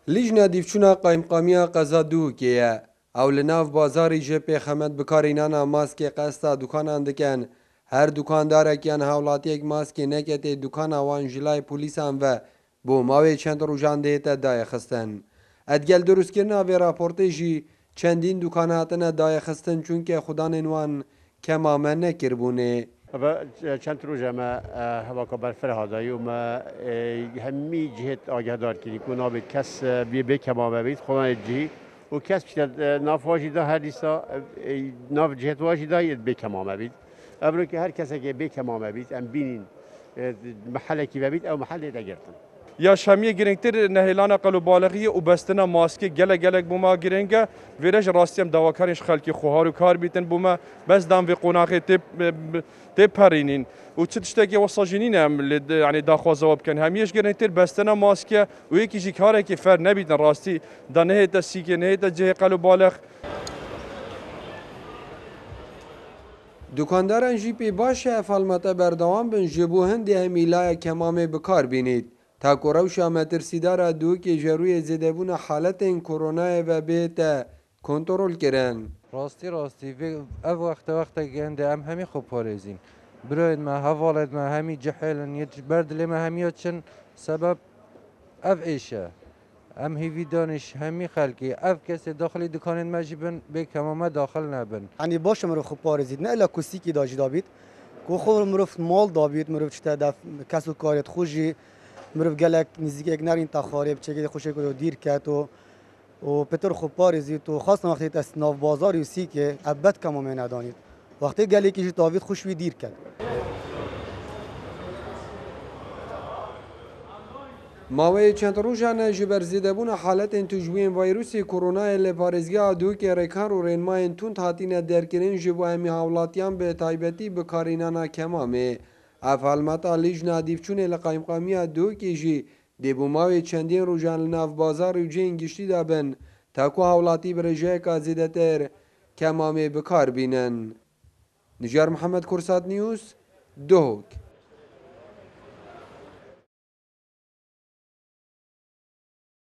لیجنا دیفچونا قایمقامیا قزا دوکیه او لناف بازاری جه خمد بکارینانا ماسک قستا دکانان دکن هر دکاندار کیان هاولاتی یک ماسک نکت دکان وان جلای پولیسان و بو ماوی چند روزان دیتا دای خستن ادگل درست کرنا و راپورته جی چندین دکاناتنا دای خستن چونکه خدا نوان کمامه نکربونه و چند روز ما هوا کبر فرهادایی و ما همی جهت آگاه دار کنی که نابد کس بی کمامه بید خونه جی و کس بیشتر ناف واجده هر دیسا ناف جهت واجده ید بی کمامه بید ابرو که هر کسی که بی کمامه بید ام بینین محله کی بید او محله دگرتن یا شمیه گرنگتر نهیلان قلو بالغیه و بستنا ماسک گلک بوما گرنگه ویرج راستیم دواکارش خلکی خوهارو کار بیتن بوما بس دام وی قناقی تip پرینین و چه تشتاقی وصاجینین هم يعني داخوازه بکن همیش گرنگتر بستنا ماسک و یکی جی کاره که فر نبیتن راستی دا نهیت سیکه نهیت جه قلو بالغ دکانداران جی پی باشه افالمتا بردوام بن جبو هندی همیلای کمامه بکار بینید تا کوروشا مترسیدارا دو که جروی زدبون حالت این کرونا و بیت کنترل کرن راستی او وقت گنده ام همی خوب پارێزین برۆین ما هەواڵێت ما هەمی جەحێلن یەک بەرد لێمە هەمیە چن سبب ئەف ئێشە ئەم هیوی دانش هەمی خەلکی ئەف کەسێ داخلی دکانên me jî bin bêkemame daxil nebin. Yani baş مرو خوب پارێزید نه الا کوسیکی داجی دابید کو خو مرو مال دابید مرو چته دف کس و کارت خوشی مرو گلک نزدیک نرین تخارب چه خوشی کو دیر کت و پتر خوب پارێزید و خاص وقتی اسناف بازار یوسی که ابد کمامه ندانید وقتی گلی که داوید خوش وی دیر کرد ماوی چند روزانه جبر زدبون حالت تجوین ویروسی کرونا لپارزگی دو که رکار و رنماین تون تاتین درکرین جبو همی حولاتیان به تایبتی بکارینانا کمامه افعالمتا لیجنا دیفچون لقایمقامی دو که جی دیبو ماوی چندین روزان لناف بازار و جین گشتی دابن تاکو حولاتی برجه که زیدتر کمامه بکار بینن نجار محمد کرسات نیوز دوک